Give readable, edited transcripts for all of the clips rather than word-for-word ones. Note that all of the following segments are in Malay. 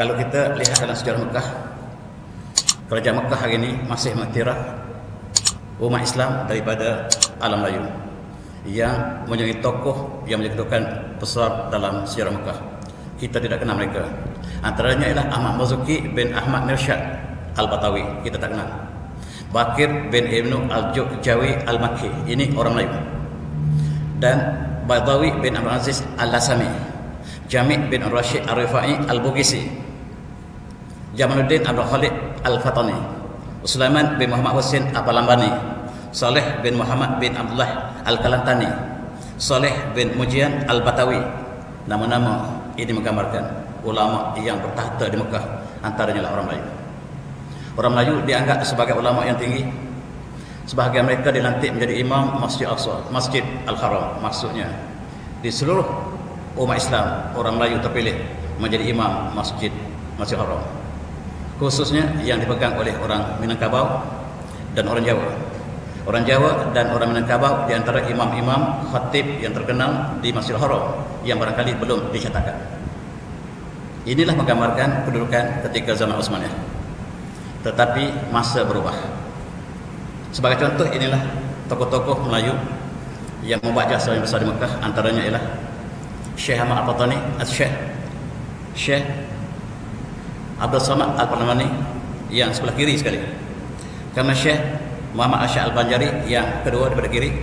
Kalau kita lihat dalam sejarah Mekah, kerajaan Mekah hari ini masih mengiktiraf umat Islam daripada alam Melayu yang menjadi tokoh yang menjadi kedudukan besar dalam sejarah Mekah. Kita tidak kenal mereka. Antaranya ialah Ahmad Marzuki bin Ahmad Mirsyad Al-Batawi, kita tak kenal. Bakir bin Ibnu Al-Jawi Al-Makki, ini orang Melayu. Dan Badawi bin Abdul Aziz Al-Lasami, Jami' bin Rashid Al-Rifai Al-Bugisi, Jamaluddin Abdul Khalid Al-Fatani, Sulaiman bin Muhammad Husin Al-Palambani, Saleh bin Muhammad bin Abdullah Al-Kalantani, Saleh bin Mujian Al-Batawi. Nama-nama ini menggambarkan ulama yang bertahta di Mekah, antaranya orang Melayu. Orang Melayu dianggap sebagai ulama yang tinggi. Sebahagian mereka dilantik menjadi imam Masjid Al-Aqsa, Masjid Al-Haram. Maksudnya di seluruh umat Islam, orang Melayu terpilih menjadi imam Masjid Al-Haram, khususnya yang dipegang oleh orang Minangkabau dan orang Jawa. Orang Jawa dan orang Minangkabau di antara imam-imam khatib yang terkenal di Masjidil Haram yang barangkali belum dicatatkan. Inilah menggambarkan kedudukan ketika zaman Utsmaniyah. Tetapi masa berubah. Sebagai contoh, inilah tokoh-tokoh Melayu yang membuat jasa yang besar di Mekah. Antaranya ialah Syekh Ahmad Al-Fatani, Syekh Abdul Samad Al-Parmani yang sebelah kiri sekali, karena Syekh Muhammad Asy'ad Al-Banjari yang kedua daripada kiri,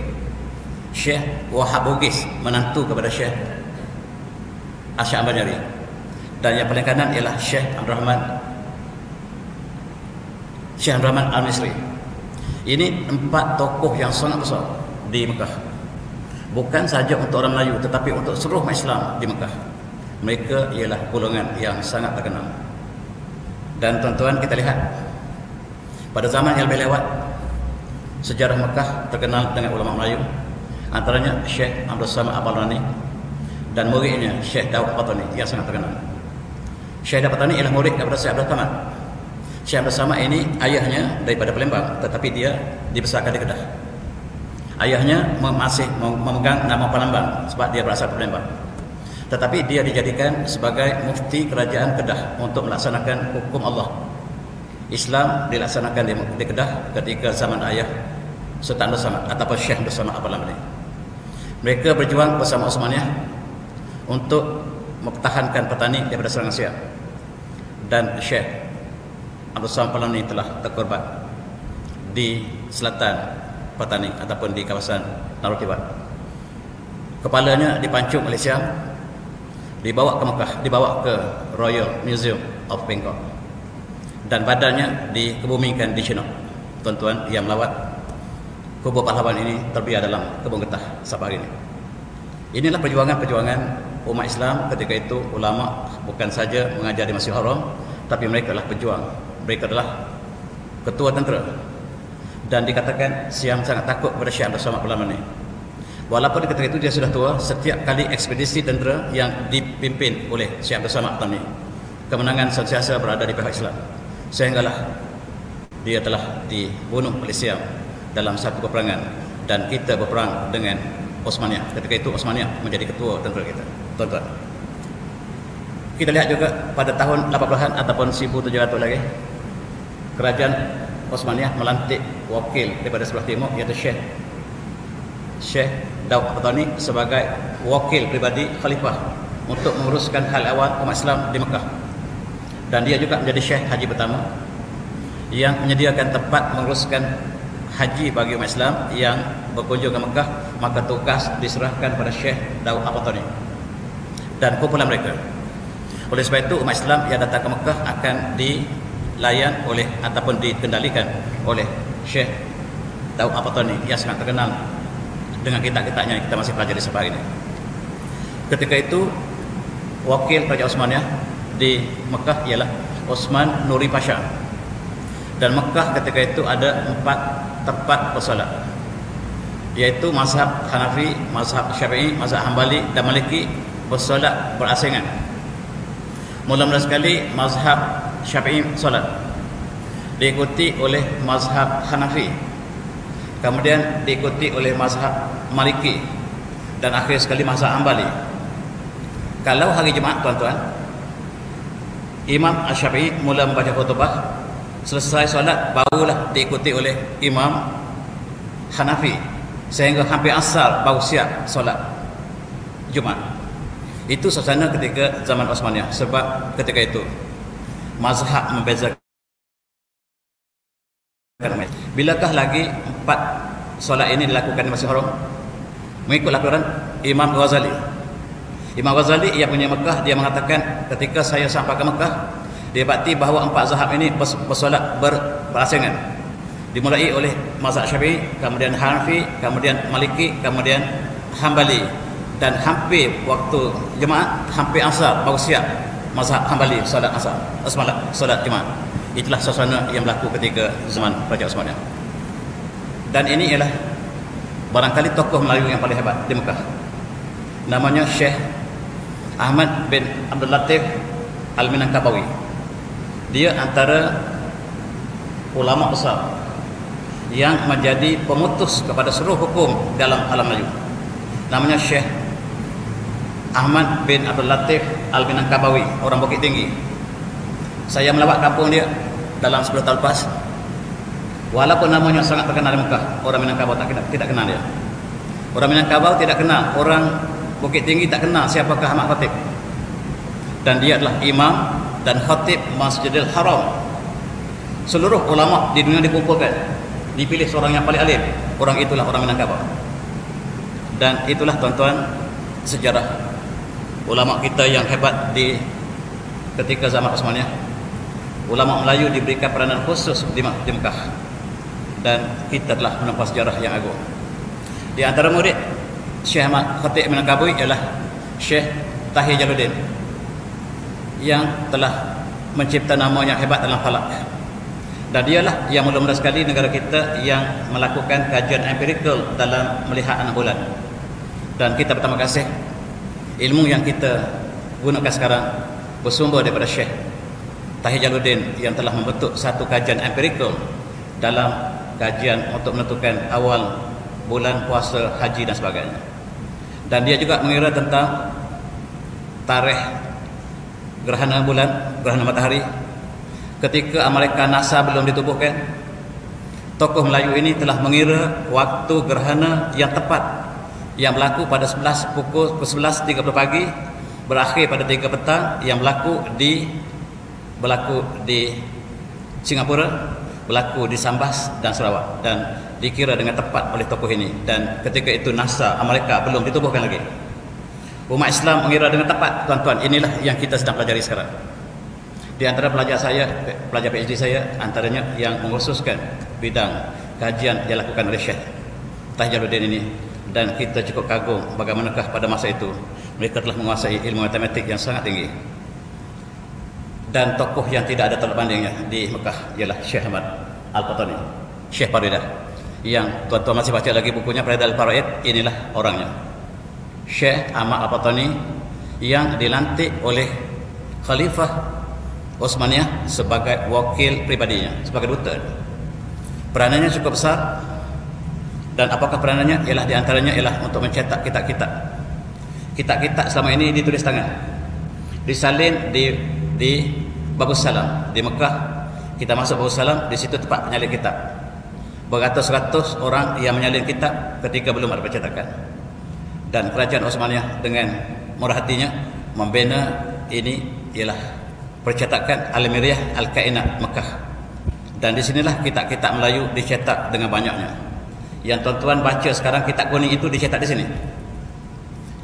Syekh Wahab Bugis, menantu kepada Syekh Asy'ad Al-Banjari, dan yang paling kanan ialah Syekh Abdul Rahman Al-Misri. Ini 4 tokoh yang sangat besar di Mekah, bukan sahaja untuk orang Melayu tetapi untuk seluruh umat Islam di Mekah. Mereka ialah golongan yang sangat terkenal. Dan tuan-tuan, kita lihat pada zaman yang lebih lewat, sejarah Mekah terkenal dengan ulama Melayu, antaranya Syekh Abdul Samad Al-Balani dan muridnya Syekh Daud Al-Fatani yang sangat terkenal. Syekh Daud Al-Fatani ialah murid daripada Syekh Abdul Samad. Syekh Abdul Samad ini ayahnya daripada Palembang, tetapi dia dibesarkan di Kedah. Ayahnya masih memegang nama Palembang sebab dia berasal dari Palembang, tetapi dia dijadikan sebagai mufti kerajaan Kedah untuk melaksanakan hukum Allah. Islam dilaksanakan di Kedah ketika zaman ayah Sultan Abdul Samad ataupun Syekh Abdul Samad Al-Balani. Mereka berjuang bersama Utsmaniyah untuk mempertahankan petani daripada serangan Syiah, dan Syekh Abdul Samad Al-Balani telah terkorban di selatan petani ataupun di kawasan Narotibat. Kepalanya dipancung oleh Syam, dibawa ke Mekah, dibawa ke Royal Museum of Bangkok, dan badannya dikebumikan di China. Tuan-tuan yang melawat kubur pahlawan ini terbiar dalam kebun getah sampai hari ini. Inilah perjuangan umat Islam ketika itu. Ulama bukan saja mengajar di Masjidil Haram, tapi mereka adalah pejuang. Mereka adalah ketua tentera, dan dikatakan Syam sangat takut kepada Syekh Abdul Samad Al-Balani. Walaupun ketika itu dia sudah tua, setiap kali ekspedisi tentera yang dipimpin oleh Syekh Abdul Samad Al-Balani, kemenangan sentiasa berada di pihak Islam, sehinggalah dia telah dibunuh oleh Syam dalam satu peperangan, dan kita berperang dengan Utsmaniyah. Ketika itu Utsmaniyah menjadi ketua tentera kita. Tuan-tuan, kita lihat juga pada tahun 80-an ataupun 1700 lagi, kerajaan Utsmaniyah melantik wakil daripada sebelah timur, iaitu Syekh Daud Al-Fatani sebagai wakil pribadi khalifah untuk menguruskan hal awal umat Islam di Mekah. Dan dia juga menjadi Syekh Haji pertama yang menyediakan tempat menguruskan haji bagi umat Islam yang berkunjung ke Mekah. Maka tugas diserahkan pada Syekh Daud Al-Fatani dan kumpulan mereka. Oleh sebab itu, umat Islam yang datang ke Mekah akan dilayan oleh ataupun dikendalikan oleh Syekh Daud Al-Fatani yang sangat terkenal dengan kitab-kitabnya yang kita masih pelajari sampai hari ini. Ketika itu, wakil Kerajaan Utsmaniyah di Mekah ialah Osman Nuri Pasha. Dan Mekah ketika itu ada 4 tempat bersolat, yaitu mazhab Hanafi, mazhab Syafi'i, mazhab Hambali dan Maliki bersolat berasingan. Mula-mula sekali mazhab Syafi'i solat, diikuti oleh mazhab Hanafi, kemudian diikuti oleh mazhab Maliki, dan akhir sekali mazhab Hambali. Kalau hari Jumaat, tuan-tuan, Imam Asy-Syafi'i mula membaca khutbah, selesai solat barulah diikuti oleh Imam Hanafi, sehingga hampir asar baru siap solat Jumat. Itu suasana ketika zaman Utsmaniyah. Sebab ketika itu mazhab membezakan. Bilakah lagi 4 solat ini dilakukan di Masjidil Haram? Mengikut laporan Imam Ghazali. Imam Ghazali yang punya Mekah, dia mengatakan ketika saya sampai ke Mekah, dia dapati bahawa 4 mazhab ini bersolat berasingan. Dimulai oleh mazhab Syafi'i, kemudian Hanafi, kemudian Maliki, kemudian Hambali, dan hampir waktu Jumaat hampir asar baru siap mazhab Hambali solat asar, solat Jumaat. Itulah suasana yang berlaku ketika zaman Raja Utsmaniyah. Dan ini ialah barangkali tokoh Melayu yang paling hebat di Mekah. Namanya Syekh Ahmad bin Abdul Latif Al-Minangkabawi. Dia antara ulama besar yang menjadi pemutus kepada seluruh hukum dalam alam Melayu. Namanya Syekh Ahmad bin Abdul Latif Al-Minangkabawi, orang Bukit Tinggi. Saya melawat kampung dia dalam 10 tahun lepas. Walaupun namanya sangat terkenal di Mekah, orang Minangkabau tidak kenal dia. Orang Minangkabau tidak kenal, orang Bukit Tinggi tak kenal siapakah Ahmad Khatib. Dan dia adalah imam dan khatib Masjidil Haram. Seluruh ulama di dunia dikumpulkan, dipilih seorang yang paling alim. Orang itulah orang Minangkabau. Dan itulah tuan-tuan sejarah ulama kita yang hebat di ketika zaman Utsmaniyah. Ulama Melayu diberikan peranan khusus di Mekah, dan kita telah menempuh sejarah yang agung. Di antara murid Syekh Ahmad Khatib Minangkabawi ialah Syekh Tahir Jalaluddin, yang telah mencipta nama yang hebat dalam falak. Dan dialah yang mula-mula sekali negara kita yang melakukan kajian empirikal dalam melihat anak bulan. Dan kita berterima kasih, ilmu yang kita gunakan sekarang bersumber daripada Syekh Tahir Jalaluddin yang telah membentuk satu kajian empirikal dalam kajian untuk menentukan awal bulan puasa, haji dan sebagainya. Dan dia juga mengira tentang tarikh gerhana bulan, gerhana matahari. Ketika Amerika NASA belum ditubuhkan, tokoh Melayu ini telah mengira waktu gerhana yang tepat, yang berlaku pada pukul 11.30 pagi, berakhir pada 3 petang, yang berlaku di Singapura, berlaku di Sambas dan Sarawak, dan dikira dengan tepat oleh tokoh ini. Dan ketika itu NASA Amerika belum ditubuhkan lagi. Umat Islam mengira dengan tepat, tuan-tuan. Inilah yang kita sedang pelajari sekarang. Di antara pelajar PhD saya, antaranya yang mengkhususkan bidang kajian yang dilakukan oleh Syekh Tahir Jalaluddin ini. Dan kita cukup kagum bagaimanakah pada masa itu mereka telah menguasai ilmu matematik yang sangat tinggi. Dan tokoh yang tidak ada tolak bandingnya di Mekah ialah Syekh Ahmad Al-Qahtani, Syekh Faridah, yang tuan-tuan masih baca lagi bukunya Faridah Al-Faraid. Inilah orangnya, Syekh Ahmad Al-Qahtani, yang dilantik oleh Khalifah Utsmaniyah sebagai wakil pribadinya, sebagai duta. Peranannya cukup besar. Dan apakah peranannya? Ialah diantaranya ialah untuk mencetak kitab-kitab. Kitab-kitab selama ini ditulis tangan, disalin di Babus Salam di Mekah. Kita masuk Babus Salam, di situ tempat penyalin kitab. Beratus-ratus orang yang menyalin kitab ketika belum ada percetakan. Dan kerajaan Utsmaniyah dengan murah hatinya membina ini ialah percetakan Al-Miriyah Al-Kainat Mekah. Dan di sinilah kitab-kitab Melayu dicetak dengan banyaknya. Yang tuan-tuan baca sekarang, kitab kuning itu dicetak di sini.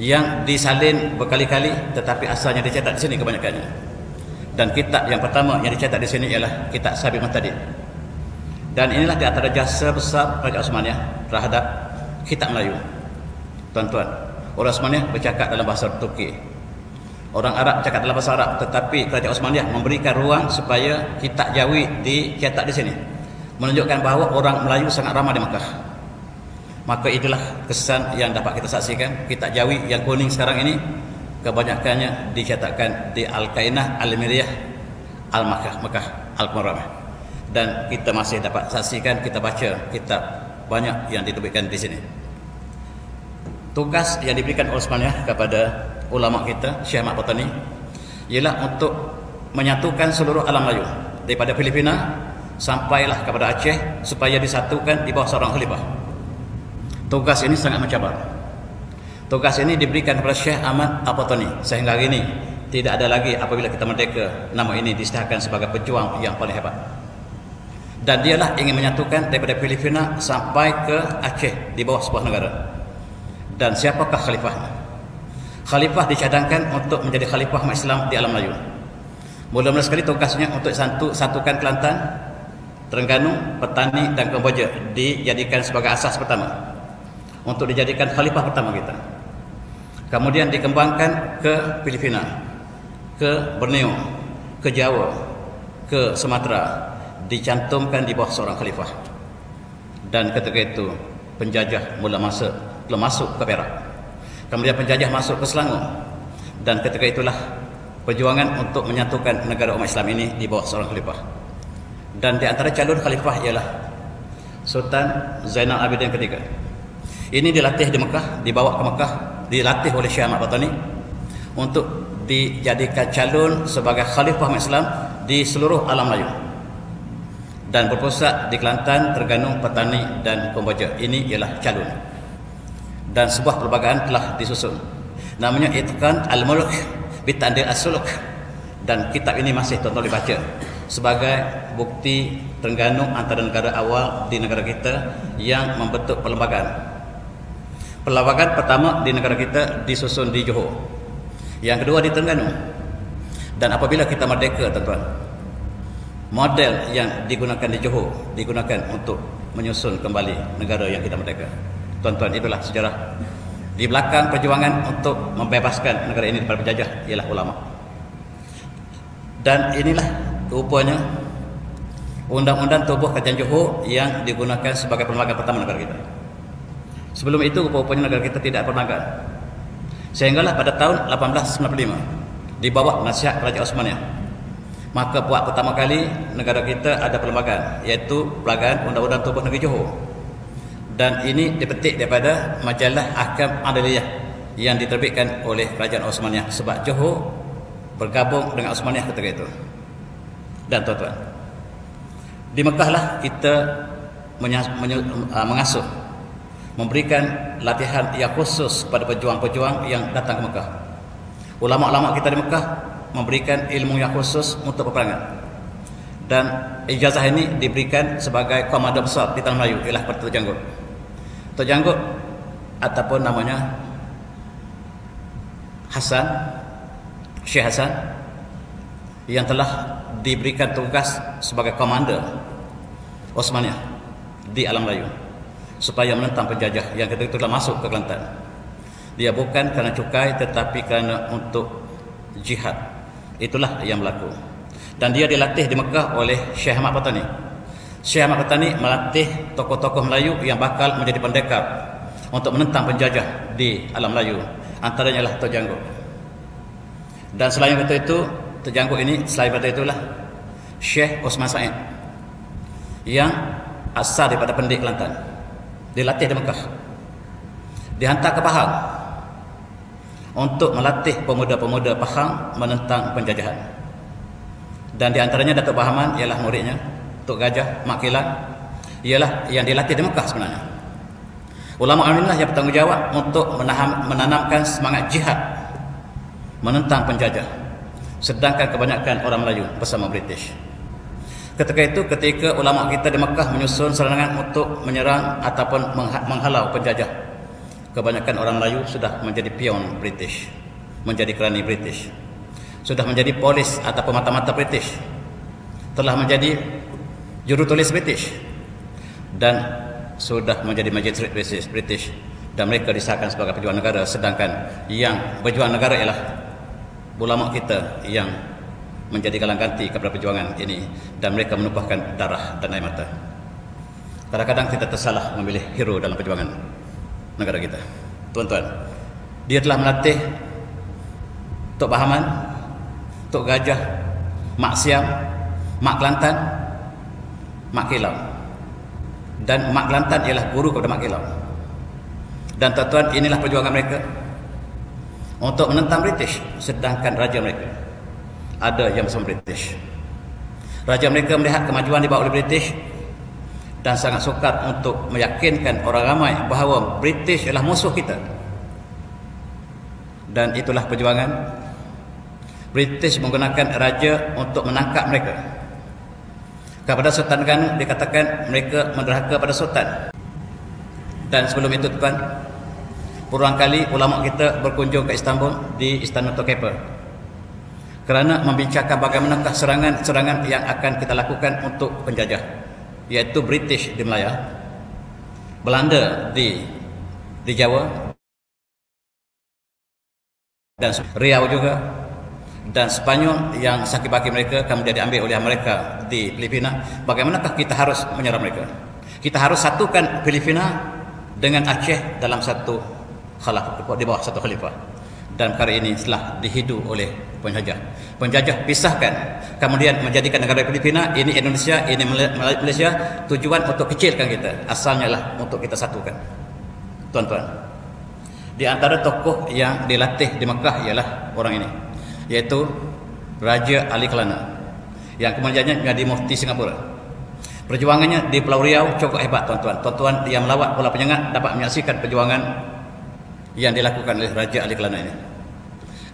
Yang disalin berkali-kali, tetapi asalnya dicetak di sini kebanyakannya. Dan kitab yang pertama yang dicetak di sini ialah kitab Sabil Muhtadin. Dan inilah di antara jasa besar Kerajaan Utsmaniyah terhadap kitab Melayu. Tuan-tuan, orang Utsmaniyah bercakap dalam bahasa Turki, orang Arab cakap dalam bahasa Arab, tetapi Kerajaan Utsmaniyah memberikan ruang supaya kitab Jawi dicetak di sini, menunjukkan bahawa orang Melayu sangat ramai di Mekah. Maka itulah kesan yang dapat kita saksikan. Kitab Jawi yang kuning sekarang ini kebanyakannya dicetakkan di Al-Kainah Al-Miriyah Al-Mekah Al-Mukarramah. Dan kita masih dapat saksikan, kita baca kitab banyak yang diterbitkan di sini. Tugas yang diberikan oleh Utsmaniyah kepada ulama kita, Syekh Ahmad Al-Qahtani, ialah untuk menyatukan seluruh alam Melayu daripada Filipina sampailah kepada Aceh supaya disatukan di bawah seorang khalifah. Tugas ini sangat mencabar. Tugas ini diberikan kepada Syekh Ahmad Al-Fatani sehingga hari ini tidak ada lagi apabila kita merdeka nama ini diisytiharkan sebagai pejuang yang paling hebat. Dan dialah ingin menyatukan daripada Filipina sampai ke Aceh di bawah sebuah negara. Dan siapakah khalifahnya? Khalifah dicadangkan untuk menjadi khalifah umat Islam di alam Melayu. Mula-mula sekali tugasnya untuk satukan Kelantan, Terengganu, Petani dan Kemboja dijadikan sebagai asas pertama untuk dijadikan khalifah pertama kita. Kemudian dikembangkan ke Filipina, ke Borneo, ke Jawa, ke Sumatera, dicantumkan di bawah seorang khalifah. Dan ketika itu penjajah mula masuk ke Perak. Kemudian penjajah masuk ke Selangor. Dan ketika itulah perjuangan untuk menyatukan negara umat Islam ini di bawah seorang khalifah. Dan di antara calon khalifah ialah Sultan Zainal Abidin ketiga. Ini dilatih di Mekah, dibawa ke Mekah, dilatih oleh Syekh Ahmad Fatani untuk dijadikan calon sebagai khalifah umat Islam di seluruh alam Melayu. Dan berpusat di Kelantan, Terengganu, Petani dan Kemboja. Ini ialah calon. Dan sebuah perlembagaan telah disusun. Namanya Itqan Al-Mulk Bitandil As-Suluk. Dan kitab ini masih tuan-tuan dibaca sebagai bukti Terengganu antara negara awal di negara kita yang membentuk perlembagaan. Perlembagaan pertama di negara kita disusun di Johor. Yang kedua di Terengganu. Dan apabila kita merdeka, tuan-tuan, model yang digunakan di Johor digunakan untuk menyusun kembali negara yang kita merdeka. Tuan-tuan, itulah sejarah. Di belakang perjuangan untuk membebaskan negara ini daripada penjajah ialah ulama. Dan inilah rupanya Undang-Undang Tubuh Kerajaan Johor yang digunakan sebagai perlembagaan pertama negara kita. Sebelum itu rupanya negara kita tidak ada perlembagaan. Sehinggalah pada tahun 1895 di bawah nasihat Kerajaan Osmania, maka buat pertama kali negara kita ada perlembagaan, iaitu Perlembagaan Undang-Undang Tubuh Negeri Johor. Dan ini dipetik daripada majalah Ahkam Adliyah yang diterbitkan oleh Kerajaan Osmania, sebab Johor bergabung dengan Osmania ketika itu. Dan tuan-tuan, di Mekah lah kita mengasuh, memberikan latihan yang khusus kepada pejuang-pejuang yang datang ke Mekah. Ulama-ulama kita di Mekah memberikan ilmu yang khusus untuk peperangan. Dan ijazah ini diberikan sebagai komando besar di Tanah Melayu ialah Tok Janggut. Tok Janggut ataupun namanya Hasan, Syekh Hasan, yang telah diberikan tugas sebagai komander Osmania di alam Melayu supaya menentang penjajah yang ketika itu telah masuk ke Kelantan. Dia bukan kerana cukai tetapi kerana untuk jihad. Itulah yang berlaku. Dan dia dilatih di Mekah oleh Syekh Ahmad Fatani. Syekh Ahmad Fatani melatih tokoh-tokoh Melayu yang bakal menjadi pendekar untuk menentang penjajah di alam Melayu. Antaranya adalah Tok Janggut. Dan selain daripada itu, Tok Janggut ini selain daripada itulah Syekh Osman Said yang asal daripada pendik Kelantan. Dilatih di Mekah. Dihantar ke Pahang untuk melatih pemuda-pemuda Pahang menentang penjajahan. Dan di antaranya Datuk Bahaman ialah muridnya, Tok Gajah, Mak Kilan, ialah yang dilatih di Mekah sebenarnya. Ulama inilah yang bertanggungjawab untuk menanamkan semangat jihad menentang penjajah. Sedangkan kebanyakan orang Melayu bersama British. Ketika itu, ketika ulama kita di Mekah menyusun serangan untuk menyerang ataupun menghalau penjajah, kebanyakan orang Melayu sudah menjadi pion British, menjadi kerani British, sudah menjadi polis ataupun mata-mata British, telah menjadi jurutulis British, dan sudah menjadi magistrate British, dan mereka disahkan sebagai pejuang negara. Sedangkan yang berjuang negara ialah ulama kita yang menjadi galang ganti kepada perjuangan ini, dan mereka menumpahkan darah dan air mata. Kadang-kadang kita tersalah memilih hero dalam perjuangan negara kita. Tuan-tuan, dia telah melatih Tok Bahaman, Tok Gajah, Mak Siam, Mak Kelantan, Mak Kilau. Dan Mak Kelantan ialah guru kepada Mak Kilau. Dan tuan-tuan, inilah perjuangan mereka untuk menentang British. Sedangkan raja mereka, ada yang bersama British. Raja mereka melihat kemajuan dibawa oleh British dan sangat sukar untuk meyakinkan orang ramai bahawa British adalah musuh kita. Dan itulah perjuangan British menggunakan raja untuk menangkap mereka. Kepada Sultan Terengganu dikatakan mereka menderhaka pada Sultan. Dan sebelum itu tuan, berulang kali ulama kita berkunjung ke Istanbul di Istana Topkapi kerana membincangkan bagaimanakah serangan-serangan yang akan kita lakukan untuk penjajah, iaitu British di Melaya, Belanda di Jawa, dan Riau juga, dan Spanyol yang sakit baki mereka kemudian diambil oleh mereka di Filipina. Bagaimanakah kita harus menyerang mereka? Kita harus satukan Filipina dengan Aceh dalam satu khalifah, di bawah satu khalifah. Dan perkara ini telah dihidu oleh penjajah. Penjajah pisahkan, kemudian menjadikan negara Filipina, ini Indonesia, ini Malaysia, tujuan untuk kecilkan kita. Asalnya lah untuk kita satukan. Tuan-tuan, di antara tokoh yang dilatih di Mekah ialah orang ini, iaitu Raja Ali Kelana, yang kemudiannya menjadi mufti Singapura. Perjuangannya di Pulau Riau cukup hebat, tuan-tuan. Tuan-tuan yang melawat Pulau Penyengat dapat menyaksikan perjuangan yang dilakukan oleh Raja Ali Kelana ini.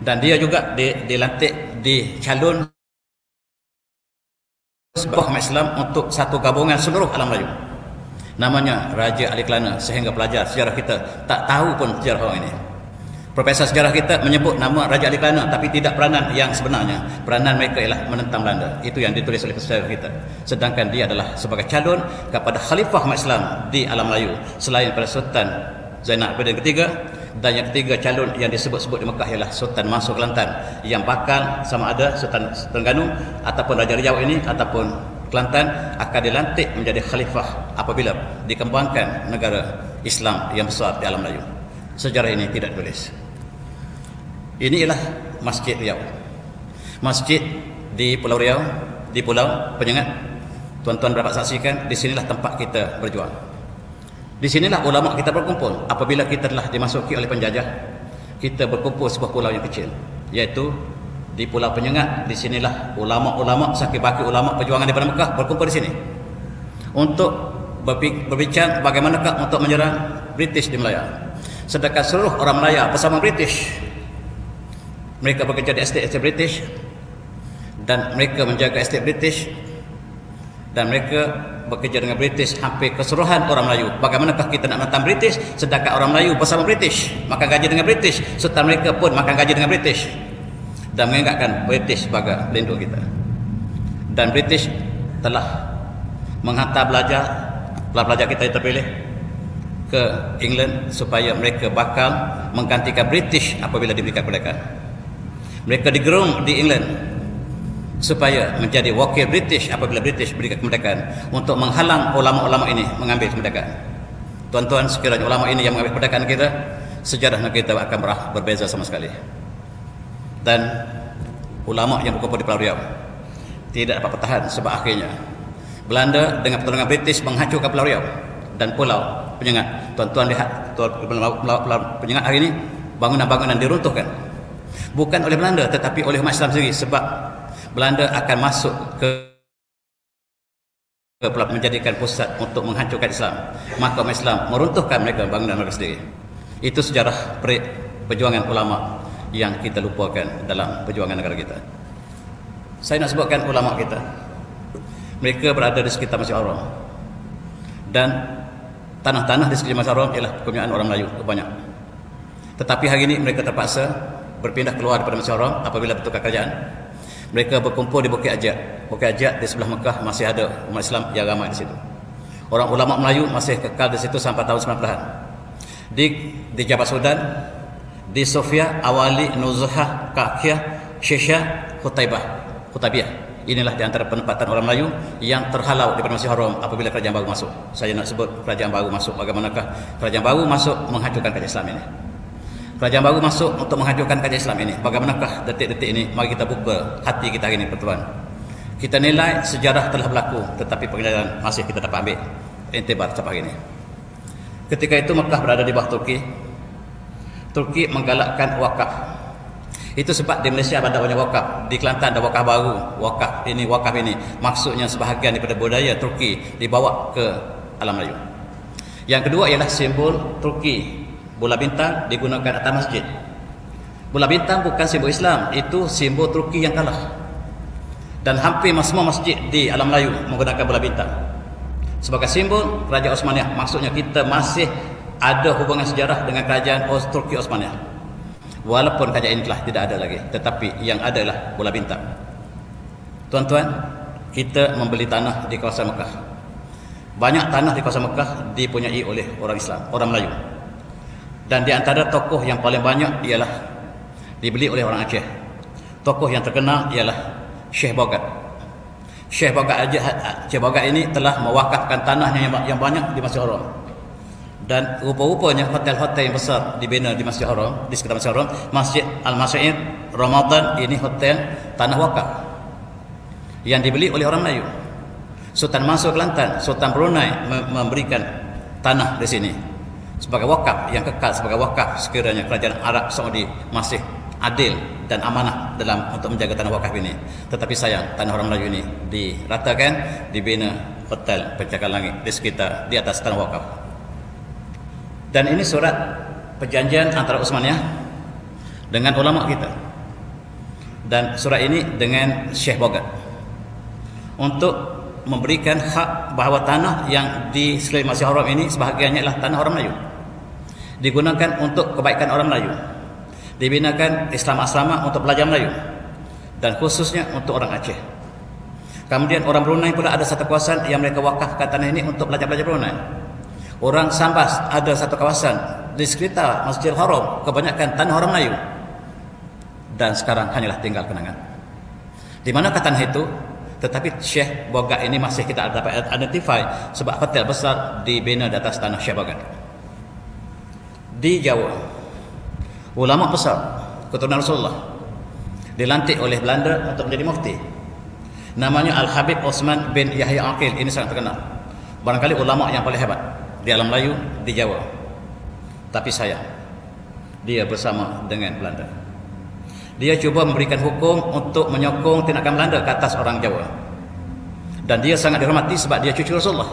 Dan dia juga dilantik, dicalon sebuah Islam untuk satu gabungan seluruh alam Melayu. Namanya Raja Ali Kelana, sehingga pelajar sejarah kita tak tahu pun sejarah orang ini. Profesor sejarah kita menyebut nama Raja Ali Kelana, tapi tidak peranan yang sebenarnya. Peranan mereka ialah menentang Belanda. Itu yang ditulis oleh sejarah kita. Sedangkan dia adalah sebagai calon kepada Khalifah Islam di alam Melayu selain pada Sultan Zainal Abidin ketiga. Dan yang ketiga calon yang disebut-sebut di Mekah ialah Sultan Mansur Kelantan, yang bakal sama ada Sultan Terengganu ataupun Raja Riau ini ataupun Kelantan akan dilantik menjadi khalifah apabila dikembangkan negara Islam yang besar di alam Melayu. Sejarah ini tidak tulis. Ini ialah Masjid Riau. Masjid di Pulau Riau, di Pulau Penyengat. Tuan-tuan dapat saksikan, di sinilah tempat kita berjuang. Di sinilah ulama kita berkumpul. Apabila kita telah dimasuki oleh penjajah, kita berkumpul sebuah pulau yang kecil, iaitu di Pulau Penyengat. Di sinilah ulama-ulama, sakit baki ulama perjuangan daripada Mekah berkumpul di sini untuk berbincang bagaimanakah untuk menyerang British di Melaya. Sedangkan seluruh orang Melaya bersama British, mereka bekerja di estate British, dan mereka menjaga estate British, dan mereka bekerja dengan British hampir keseluruhan orang Melayu. Bagaimanakah kita nak menentang British sedangkan orang Melayu bersama British, makan gaji dengan British, serta mereka pun makan gaji dengan British dan menganggapkan British sebagai pelindung kita. Dan British telah menghantar pelajar kita yang terpilih ke England supaya mereka bakal menggantikan British apabila diberikan kemerdekaan. Mereka digerung di England supaya menjadi wakil British apabila British berikan kemerdekaan, untuk menghalang ulama-ulama ini mengambil kemerdekaan. Tuan-tuan, sekiranya ulama ini yang mengambil kemerdekaan kita, sejarah negara kita akan berbeza sama sekali. Dan ulama yang berkumpul di Pulau Riau tidak dapat bertahan sebab akhirnya Belanda dengan pertolongan British menghancurkan Pulau Riau dan Pulau Penyengat. Tuan-tuan lihat Pulau Penyengat hari ini, bangunan-bangunan diruntuhkan bukan oleh Belanda tetapi oleh umat Islam sendiri, sebab Belanda akan masuk ke menjadikan pusat untuk menghancurkan Islam. Maka umat Islam meruntuhkan mereka bangunan mereka sendiri. Itu sejarah perjuangan ulama yang kita lupakan dalam perjuangan negara kita. Saya nak sebutkan ulama kita. Mereka berada di sekitar Masjid Haram, dan tanah-tanah di sekitar Masjid Haram ialah kepunyaan orang Melayu banyak. Tetapi hari ini mereka terpaksa berpindah keluar daripada Masjid Haram apabila bertukar kerajaan. Mereka berkumpul di Bukit Ajat. Bukit Ajat di sebelah Mekah masih ada umat Islam yang ramai di situ. Orang ulama Melayu masih kekal di situ sampai tahun 90-an. Di Jabal Sudan, di Sofia, Awali, Nuzhah, Kakhiyah, Syesha, Khutaibiyah. Inilah di antara penempatan orang Melayu yang terhalau daripada Masjid Haram apabila kerajaan baru masuk. Saya nak sebut kerajaan baru masuk. Bagaimanakah kerajaan baru masuk menghancurkan kerajaan Islam ini? Kerajaan baru masuk untuk menghancurkan kerajaan Islam ini. Bagaimanakah detik-detik ini? Mari kita buka hati kita hari ini, pertuan. Kita nilai sejarah telah berlaku, tetapi penilaian masih kita dapat ambil intibar sampai hari ini. Ketika itu Mekah berada di bawah Turki. Turki menggalakkan wakaf. Itu sebab di Malaysia ada banyak wakaf, di Kelantan ada wakaf baru, wakaf ini. Maksudnya sebahagian daripada budaya Turki dibawa ke alam Melayu. Yang kedua ialah simbol Turki. Bola bintang digunakan atas masjid. Bola bintang bukan simbol Islam, itu simbol Turki yang kalah. Dan hampir semua masjid di alam Melayu menggunakan bola bintang sebagai simbol Kerajaan Osmaniyah. Maksudnya kita masih ada hubungan sejarah dengan kerajaan Turki Osmaniyah. Walaupun kerajaan ini telah tidak ada lagi, tetapi yang ada adalah bola bintang. Tuan-tuan, kita membeli tanah di kawasan Mekah. Banyak tanah di kawasan Mekah dipunyai oleh orang Islam, orang Melayu. Dan di antara tokoh yang paling banyak ialah dibeli oleh orang Aceh. Tokoh yang terkenal ialah Syekh Bogat. Syekh Bogat ini telah mewakafkan tanahnya yang banyak di Masjidil Haram. Dan rupa-rupanya hotel-hotel yang besar dibina di Masjidil Haram, di sekitar Masjidil Haram, Masjid Al-Mas'id, Ramadan, ini hotel tanah wakaf yang dibeli oleh orang Melayu. Sultan Mansur Kelantan, Sultan Brunei memberikan tanah di sini sebagai wakaf yang kekal, sebagai wakaf sekiranya kerajaan Arab Saudi masih adil dan amanah dalam untuk menjaga tanah wakaf ini. Tetapi sayang, tanah orang Melayu ini diratakan, dibina hotel pencakar langit di sekitar, di atas tanah wakaf. Dan ini surat perjanjian antara Utsmaniyah dengan ulama kita. Dan surat ini dengan Syekh Bogat untuk memberikan hak bahawa tanah yang di sekeliling Masjidil Haram ini sebahagiannya adalah tanah orang Melayu. Digunakan untuk kebaikan orang Melayu. Dibinakan Islam asrama untuk pelajar Melayu. Dan khususnya untuk orang Aceh. Kemudian orang Brunei pula ada satu kawasan yang mereka wakafkan tanah ini untuk pelajar-pelajar Brunei. Orang Sambas ada satu kawasan di sekitar Masjidil Haram, kebanyakan tanah orang Melayu. Dan sekarang hanyalah tinggal kenangan. Di mana tanah itu? Tetapi Syekh Bogat ini masih kita dapat identify sebab hotel besar dibina di atas tanah Syekh Bogat. Di Jawa, ulama besar keturunan Rasulullah dilantik oleh Belanda untuk menjadi mufti. Namanya Al-Habib Osman bin Yahya Aqil. Ini sangat terkenal. Barangkali ulama yang paling hebat di alam Melayu, di Jawa. Tapi sayang, dia bersama dengan Belanda. Dia cuba memberikan hukum untuk menyokong tindakan Belanda ke atas orang Jawa. Dan dia sangat dihormati sebab dia cucu Rasulullah.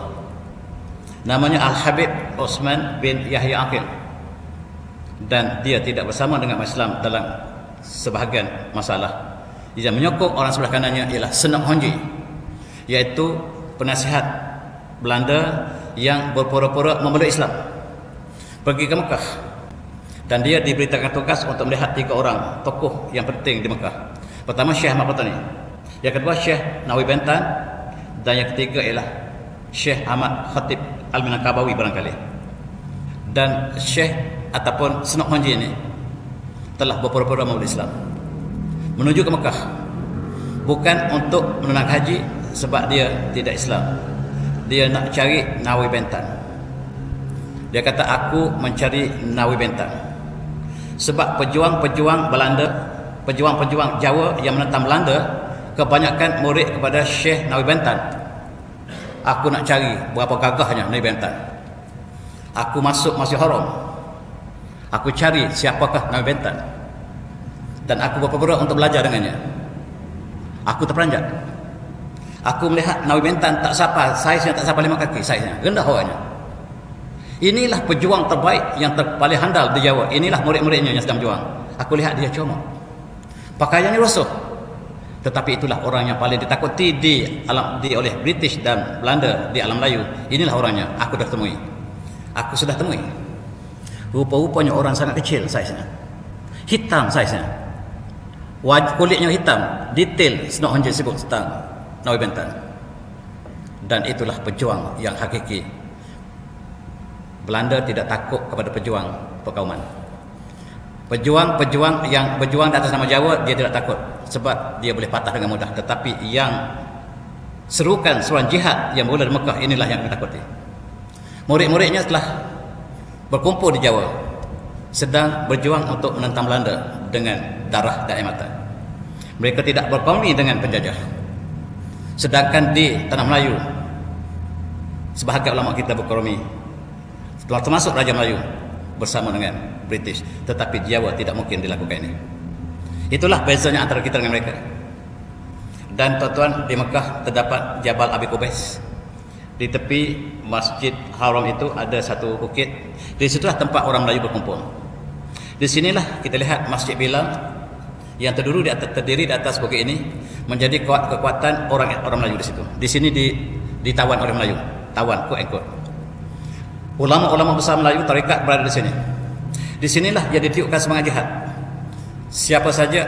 Namanya Al-Habib Osman bin Yahya Aqil. Dan dia tidak bersama dengan Islam dalam sebahagian masalah. Dia menyokong orang sebelah kanannya ialah Senok Honji, iaitu penasihat Belanda yang berpura-pura memeluk Islam, pergi ke Mekah. Dan dia diberitakan tugas untuk melihat 3 orang tokoh yang penting di Mekah. Pertama Syekh Ahmad Patani, yang kedua Syekh Nawawi Bentan, dan yang ketiga ialah Syekh Ahmad Khatib Al-Minangkabawi barangkali. Dan Syekh ataupun Senok Honji ini telah berpura-pura memeluk Islam, menuju ke Mekah, bukan untuk menunaikan haji sebab dia tidak Islam. Dia nak cari Nawawi Bentan. Dia kata, aku mencari Nawawi Bentan sebab pejuang-pejuang Belanda, pejuang-pejuang Jawa yang menentang Belanda kebanyakan murid kepada Syekh Nawawi Bentan. Aku nak cari berapa gagahnya Nawawi Bentan. Aku masuk Masjidil Haram, aku cari siapakah Nawawi Bentan, dan aku berpura-pura untuk belajar dengannya. Aku terperanjat. Aku melihat Nawawi Bentan tak sampai saiznya, tak sampai 5 kaki saiznya, rendah orangnya. Inilah pejuang terbaik yang paling handal di Jawa. Inilah murid-muridnya yang sedang berjuang. Aku lihat dia comot, pakaiannya rosoh, tetapi itulah orang yang paling ditakuti oleh British dan Belanda di alam Melayu. Inilah orangnya. Aku sudah temui. Rupa-rupanya orang sangat kecil saiznya, hitam saiznya, kulitnya hitam, detail Senok Honji sebut tentang Nawawi Bentan. Dan itulah pejuang yang hakiki. Belanda tidak takut kepada pejuang perkauman. Pejuang-pejuang yang berjuang di atas nama Jawa, dia tidak takut sebab dia boleh patah dengan mudah. Tetapi yang serukan seruan jihad yang bermula di Mekah, inilah yang ditakuti. Murid-muridnya telah berkumpul di Jawa, sedang berjuang untuk menentang Belanda dengan darah dan air mata. Mereka tidak berkompromi dengan penjajah. Sedangkan di tanah Melayu, sebahagian ulama kita berkompromi, termasuk Raja Melayu bersama dengan British. Tetapi di Jawa tidak mungkin dilakukan ini. Itulah bezanya antara kita dengan mereka. Dan tuan-tuan, di Mekah terdapat Jabal Abi Qubais. Di tepi Masjid Haram itu ada satu bukit. Di situlah tempat orang Melayu berkumpul. Di sinilah kita lihat Masjid Bilal yang terdiri di atas bukit ini menjadi kekuatan orang Melayu di situ. Di sini ditawan oleh Melayu, tawan quote and quote. Ulama-ulama besar Melayu tarekat berada di sini. Di sinilah yang ditiupkan semangat jihad. Siapa saja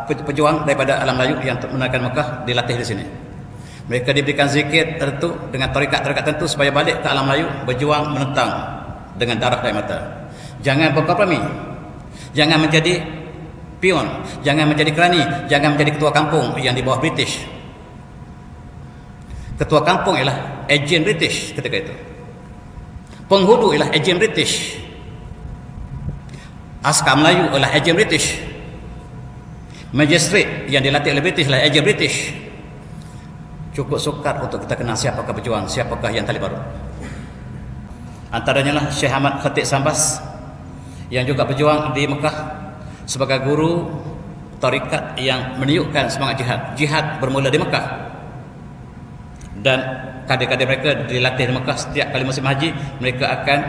pejuang daripada alam Melayu yang menunaikan Mekah dilatih di sini. Mereka diberikan zikir tertentu dengan tarekat-tarekat tertentu supaya balik ke alam Melayu berjuang menentang dengan darah dan mata. Jangan berkompromi. Jangan menjadi pion, jangan menjadi kerani, jangan menjadi ketua kampung yang di bawah British. Ketua kampung ialah ejen British ketika itu. Penghulu ialah ejen British. Askar Melayu ialah ejen British. Magistrate yang dilatih oleh British ialah ejen British. Cukup sukar untuk kita kenal siapakah pejuang, siapakah yang tali baru. Antaranya lah Syekh Ahmad Khatib Sambas yang juga berjuang di Mekah sebagai guru tarikat yang meniupkan semangat jihad. Jihad bermula di Mekah. Dan kader-kader mereka dilatih di Mekah. Setiap kali musim haji mereka akan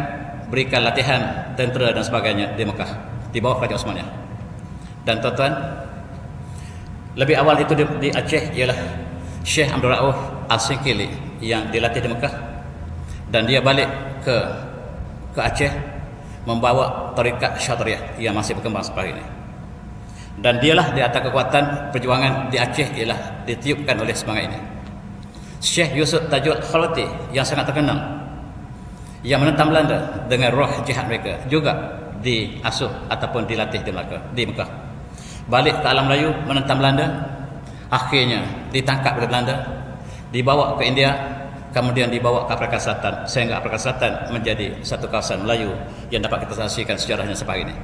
berikan latihan tentera dan sebagainya di Mekah di bawah Kerajaan Osmaniyah. Dan tuan-tuan, lebih awal itu di Aceh ialah Syekh Abdul Rauf Al-Sikili yang dilatih di Mekah, dan dia balik ke Aceh membawa tarikat Syadriyah yang masih berkembang seperti ini. Dan dialah di atas kekuatan perjuangan di Aceh ialah ditiupkan oleh semangat ini. Syekh Yusuf Tajul Khalati yang sangat terkenal yang menentang Belanda dengan roh jihad mereka juga diasuh ataupun dilatih di Mekah. Balik ke alam Melayu menentang Belanda, akhirnya ditangkap oleh Belanda, dibawa ke India, kemudian dibawa ke Afrika Selatan, sehingga Afrika Selatan menjadi satu kawasan Melayu yang dapat kita saksikan sejarahnya seperti ini.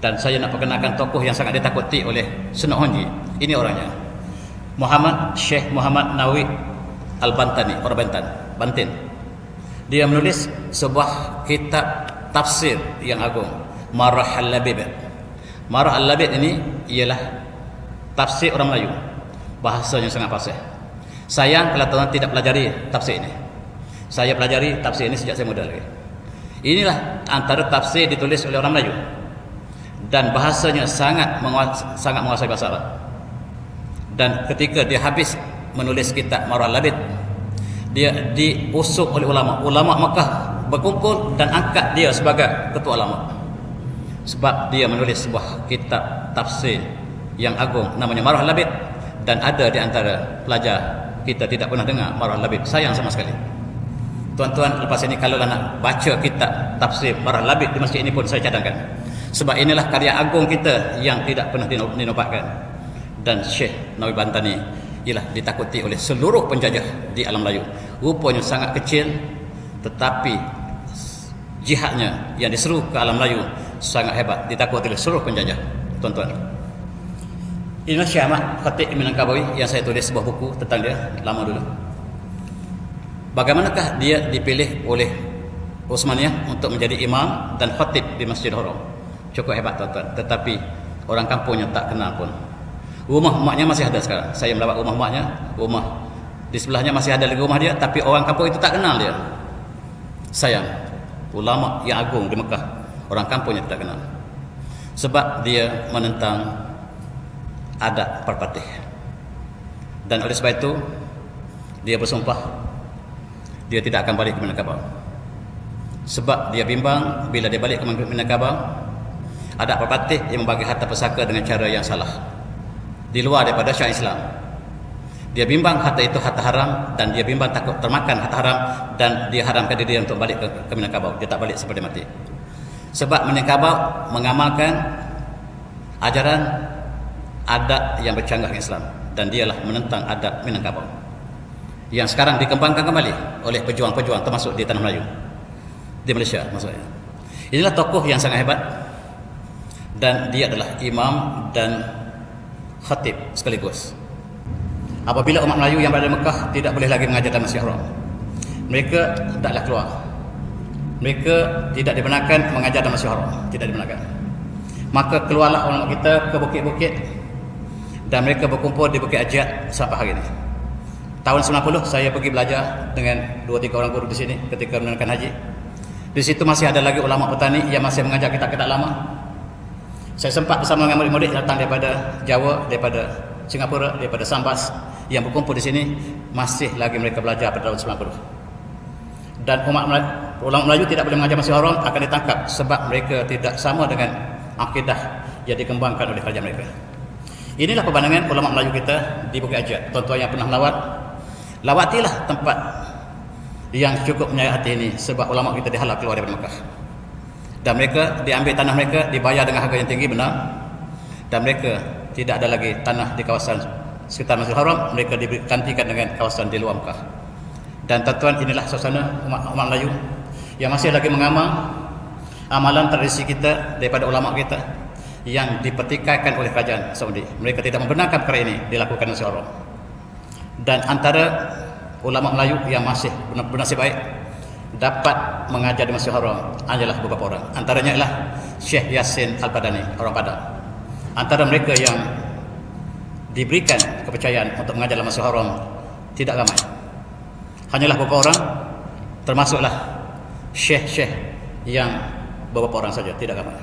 Dan saya nak perkenalkan tokoh yang sangat ditakuti oleh Sunok Honji. Ini orangnya, Syekh Muhammad Nawawi Al-Bantani, orang Banten. Dia menulis sebuah kitab tafsir yang agung, Marah Al-Labib. Marah Al-Labib ini ialah tafsir orang Melayu, bahasanya sangat fasih. Sayang kalau tuan tidak pelajari tafsir ini. Saya pelajari tafsir ini sejak saya muda lagi. Inilah antara tafsir ditulis oleh orang Melayu dan bahasanya sangat menguasai bahasa Arab. Dan ketika dia habis menulis kitab Marah Al-Labib, dia diusung oleh ulama Mekah berkumpul dan angkat dia sebagai ketua ulama, sebab dia menulis sebuah kitab tafsir yang agung namanya Marah Al-Labib. Dan ada di antara pelajar kita tidak pernah dengar Marah Al-Labib. Sayang sama sekali. Tuan-tuan, lepas ini kalau nak baca kitab tafsir Marah Al-Labib di masjid ini pun saya cadangkan, sebab inilah karya agung kita yang tidak pernah dinobatkan. Dan Syekh Nawawi Bantani ialah ditakuti oleh seluruh penjajah di alam Melayu. Rupanya sangat kecil, tetapi jihadnya yang diseru ke alam Melayu sangat hebat, ditakuti oleh seluruh penjajah. Tuan-tuan, inilah Syekh Ahmad Khatib Minangkabawi yang saya tulis sebuah buku tentang dia lama dulu. Bagaimanakah dia dipilih oleh Osmaniyah untuk menjadi imam dan khatib di Masjidil Haram. Cukup hebat tuan-tuan, tetapi orang kampungnya tak kenal pun. Rumah emaknya masih ada sekarang. Saya melawat rumah emaknya, rumah di sebelahnya masih ada lagi rumah dia, tapi orang kampung itu tak kenal dia. Sayang, ulama yang agung di Mekah, orang kampungnya tidak kenal. Sebab dia menentang adat perpatih. Dan oleh sebab itu dia bersumpah dia tidak akan balik ke Minangkabau. Sebab dia bimbang bila dia balik ke Minangkabau, adat perpatih yang membagi harta pusaka dengan cara yang salah, di luar daripada syariat Islam. Dia bimbang harta itu harta haram, dan dia bimbang takut termakan harta haram, dan dia haramkan diri untuk balik ke Minangkabau. Dia tak balik sampai dia mati. Sebab Minangkabau mengamalkan ajaran adat yang bercanggah dengan Islam, dan dialah menentang adat Minangkabau yang sekarang dikembangkan kembali oleh pejuang-pejuang termasuk di tanah Melayu, di Malaysia maksudnya. Inilah tokoh yang sangat hebat, dan dia adalah imam dan khatib sekaligus. Apabila umat Melayu yang berada di Mekah tidak boleh lagi mengajar dalam Masjidil Haram, mereka taklah keluar. Mereka tidak dibenarkan mengajar dalam Masjidil Haram, tidak dibenarkan. Maka keluarlah ulama kita ke bukit-bukit dan mereka berkumpul di Bukit Ajiat sampai hari ini. Tahun 90 saya pergi belajar dengan 2-3 orang guru di sini ketika menunaikan haji. Di situ masih ada lagi ulama petani yang masih mengajar kitab-kitab lama. Saya sempat bersama dengan murid-murid datang daripada Jawa, daripada Singapura, daripada Sambas yang berkumpul di sini, masih lagi mereka belajar pada tahun 90. Dan ulama Melayu tidak boleh mengajar Masjidil Haram, akan ditangkap sebab mereka tidak sama dengan akidah yang dikembangkan oleh kerajaan mereka. Inilah pemandangan ulama Melayu kita di Bukit Ajiat. Tuan-tuan yang pernah melawat, lawatilah tempat yang cukup menyayat hati ini, sebab ulama kita dihalau keluar daripada Mekah. Dan mereka diambil tanah mereka, dibayar dengan harga yang tinggi, benar. Dan mereka tidak ada lagi tanah di kawasan sekitar Masjidil Haram, mereka digantikan dengan kawasan di luar Mekah. Dan tuan-tuan, inilah suasana umat Melayu yang masih lagi mengamal amalan tradisi kita daripada ulama kita yang dipertikaikan oleh kerajaan Saudi. Mereka tidak membenarkan perkara ini dilakukan di Masjidil Haram. Dan antara ulama Melayu yang masih bernasib baik dapat mengajar di Masjidil Haram adalah beberapa orang. Antaranya adalah Syekh Yasin Al-Padani, orang Padang. Antara mereka yang diberikan kepercayaan untuk mengajar di Masjidil Haram tidak ramai. Hanyalah beberapa orang, termasuklah syekh-syekh yang beberapa orang saja, tidak ramai.